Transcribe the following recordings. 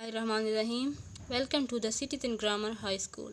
Bismillahirrahmanirrahim. Welcome to the Citizen Grammar High School.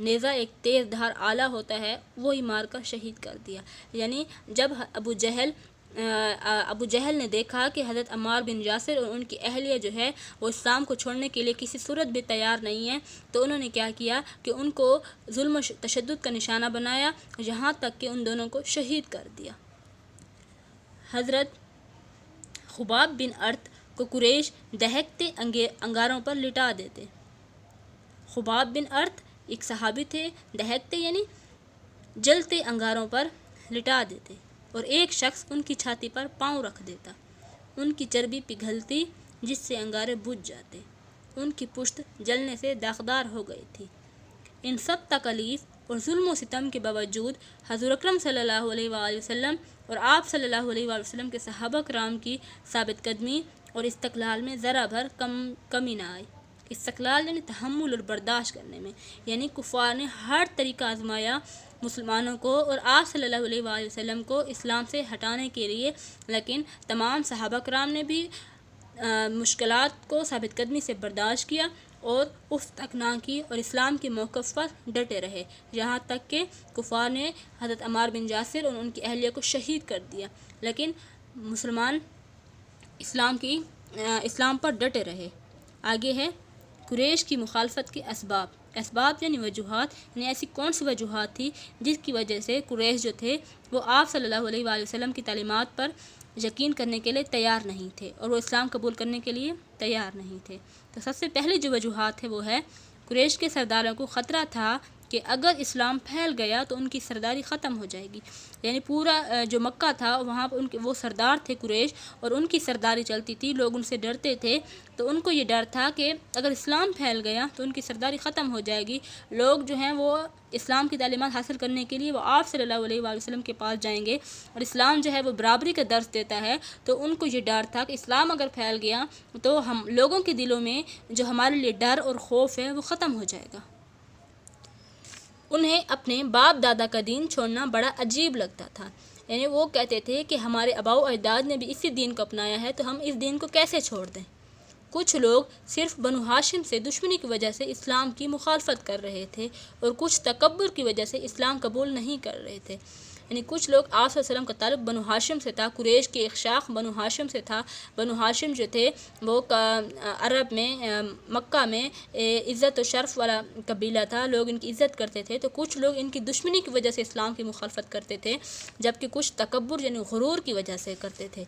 نیزہ ایک تیز دھار آلہ ہوتا ہے وہی مار کر شہید کر دیا۔ یعنی جب ابو جہل نے دیکھا کہ حضرت عمار بن یاسر اور ان کی اہلیہ جو ہے وہ اسلام کو چھوڑنے کے لیے کسی صورت بھی تیار نہیں ہے، تو انہوں نے کیا کیا کہ ان کو ظلم و تشدد کا نشانہ بنایا، یہاں تک کہ ان دونوں کو شہید کر دیا۔ حضرت خباب بن ارت کو قریش دہکتے انگاروں پر لٹا دیتے۔ خباب بن ارت ایک صحابی تھے، دہکتے یعنی جلتے انگاروں پر لٹا دیتے، اور ایک شخص ان کی چھاتی پر پاؤں رکھ دیتا، ان کی چربی پگھلتی جس سے انگارے بجھ جاتے، ان کی پشت جلنے سے داغدار ہو گئی تھی۔ ان سب تکالیف اور ظلم و ستم کے باوجود حضور اکرم صلی اللہ علیہ وآلہ وسلم اور آپ صلی اللہ علیہ وآلہ وسلم کے صحابہ کرام کی ثابت قدمی اور استقلال میں ذرا بھر کمی نہ آئی۔ استقلال یعنی تحمل اور برداشت کرنے میں، یعنی کفار نے ہر طریقہ آزمایا مسلمانوں کو اور آپ صلی اللہ علیہ وآلہ وسلم کو اسلام سے ہٹانے کے لیے، لیکن تمام صحابہ کرام نے بھی مشکلات کو ثابت قدمی سے برداشت کیا اور اف تک نہ کی اور اسلام کے موقف پر ڈٹے رہے، یہاں تک کہ کفار نے حضرت عمار بن یاسر اور ان کی اہلیہ کو شہید کر دیا، لیکن مسلمان اسلام پر ڈٹے رہے۔ آگے ہے قریش کی مخالفت کے اسباب یعنی وجوہات، یعنی ایسی کون سی وجوہات تھی جس کی وجہ سے قریش جو تھے وہ آپ صلی اللہ علیہ وآلہ وسلم کی تعلیمات پر یقین کرنے کے لیے تیار نہیں تھے اور وہ اسلام قبول کرنے کے لیے تیار نہیں تھے۔ تو سب سے پہلی جو وجوہات ہے وہ ہے قریش کے سرداروں کو خطرہ تھا کہ اگر اسلام پھیل گیا تو ان کی سرداری ختم ہو جائے گی، یعنی پورا جو مکہ تھا وہاں پر وہ سردار تھے قریش اور ان کی سرداری چلتی تھی، لوگ ان سے ڈرتے تھے، تو ان کو یہ ڈر تھا کہ اگر اسلام پھیل گیا تو ان کی سرداری ختم ہو جائے گی، لوگ جو ہیں وہ اسلام کی تعلیمات حاصل کرنے کے لیے وہ آپ صلی اللہ علیہ وآلہ وسلم کے پاس جائیں گے، اور اسلام جو ہے وہ برابری کا درس دیتا ہے، تو ان کو یہ ڈر تھا کہ اسلام اگر پھیل گیا تو ہم لوگوں کے دلوں میں جو ہمارے لیے ڈر اور خوف ہے وہ ختم ہو جائے گا۔ انہیں اپنے باپ دادا کا دین چھوڑنا بڑا عجیب لگتا تھا، یعنی وہ کہتے تھے کہ ہمارے آباء و اجداد نے بھی اسی دین کو اپنایا ہے تو ہم اس دین کو کیسے چھوڑ دیں۔ کچھ لوگ صرف بنو ہاشم سے دشمنی کی وجہ سے اسلام کی مخالفت کر رہے تھے اور کچھ تکبر کی وجہ سے اسلام قبول نہیں کر رہے تھے، یعنی کچھ لوگ آپ صلی اللہ علیہ وسلم کا تعلق بنو ہاشم سے تھا، قریش کی ایک شاخ بنو ہاشم سے تھا، بنو ہاشم جو تھے وہ عرب میں مکہ میں عزت و شرف والا قبیلہ تھا، لوگ ان کی عزت کرتے تھے، تو کچھ لوگ ان کی دشمنی کی وجہ سے اسلام کی مخالفت کرتے تھے، جبکہ کچھ تکبر یعنی غرور کی وجہ سے کرتے تھے۔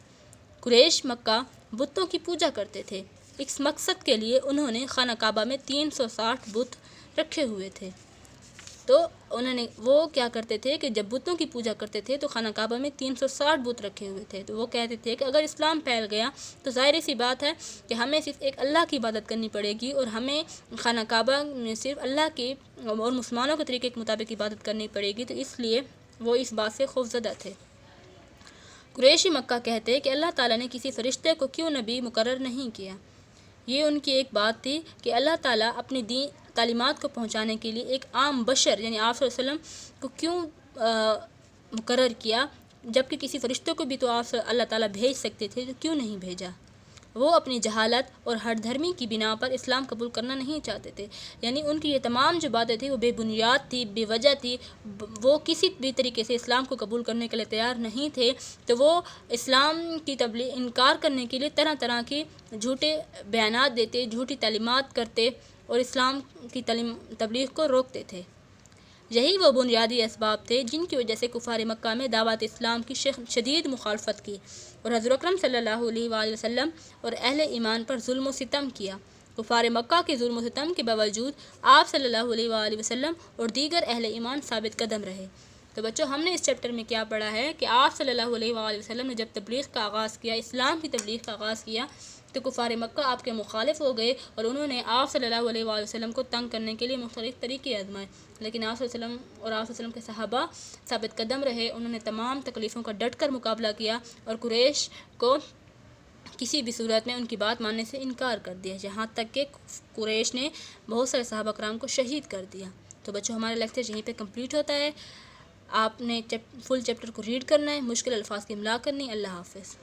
قریش مکہ بتوں کی پوجا کرتے تھے، اس مقصد کے لیے انہوں نے خانہ کعبہ میں 360 بت رکھے ہوئے تھے، تو وہ کیا کرتے تھے کہ جب بتوں کی پوجا کرتے تھے تو خانہ کعبہ میں 360 بت رکھے ہوئے تھے، تو وہ کہتے تھے کہ اگر اسلام پھیل گیا تو ظاہر سی بات ہے کہ ہمیں صرف ایک اللہ کی عبادت کرنی پڑے گی اور ہمیں خانہ کعبہ میں صرف اللہ کی اور مسلمانوں کے طریقے کے مطابق عبادت کرنی پڑے گی، تو اس لیے وہ اس بات سے خوفزدہ تھے۔ قریشی مکہ کہتے کہ اللہ تعالیٰ نے کسی فرشتے کو کیوں نبی مقرر نہیں کیا؟ یہ ان کی ایک بات تھی کہ اللہ تعالیٰ اپنی تعلیمات کو پہنچانے کے لیے ایک عام بشر یعنی آپ صلی اللہ علیہ وسلم کو کیوں مقرر کیا، جبکہ کسی فرشتے کو بھی تو آپ اللہ تعالیٰ بھیج سکتے تھے، تو کیوں نہیں بھیجا؟ وہ اپنی جہالت اور ہٹ دھرمی کی بنا پر اسلام قبول کرنا نہیں چاہتے تھے، یعنی ان کی یہ تمام جو باتیں تھیں وہ بے بنیاد تھی، بے وجہ تھی، وہ کسی بھی طریقے سے اسلام کو قبول کرنے کے لیے تیار نہیں تھے، تو وہ اسلام کی انکار کرنے کے لیے طرح طرح کی جھوٹے بیانات دیتے، جھوٹی تعلیمات کرتے اور اسلام کی تبلیغ کو روکتے تھے۔ یہی وہ بنیادی اسباب تھے جن کی وجہ سے کفار مکہ میں دعوت اسلام کی شدید مخالفت کی اور حضور اکرم صلی اللہ علیہ وآلہ وسلم اور اہل ایمان پر ظلم و ستم کیا۔ کفار مکہ کے ظلم و ستم کے باوجود آپ صلی اللہ علیہ وآلہ وسلم اور دیگر اہل ایمان ثابت قدم رہے۔ تو بچوں ہم نے اس چیپٹر میں کیا پڑھا ہے کہ آپ صلی اللہ علیہ وآلہ وسلم نے جب تبلیغ کا آغاز کیا، اسلام کی تبلیغ کا آغاز کیا، تو کفار مکہ آپ کے مخالف ہو گئے اور انہوں نے آپ صلی اللہ علیہ وآلہ وسلم کو تنگ کرنے کے لیے مختلف طریقے آزمائے، لیکن آپ صلی اللہ علیہ وسلم اور آپ صلی اللہ علیہ وسلم کے صحابہ ثابت قدم رہے، انہوں نے تمام تکلیفوں کا ڈٹ کر مقابلہ کیا اور قریش کو کسی بھی صورت میں ان کی بات ماننے سے انکار کر دیا، یہاں تک کہ قریش نے بہت سارے صحابہ کرام کو شہید کر دیا۔ تو بچوں ہمارا لیکچر یہیں پہ کمپلیٹ ہوتا ہے، آپ نے فل چیپٹر کو ریڈ کرنا ہے، مشکل الفاظ کی املا کرنی۔ اللہ حافظ۔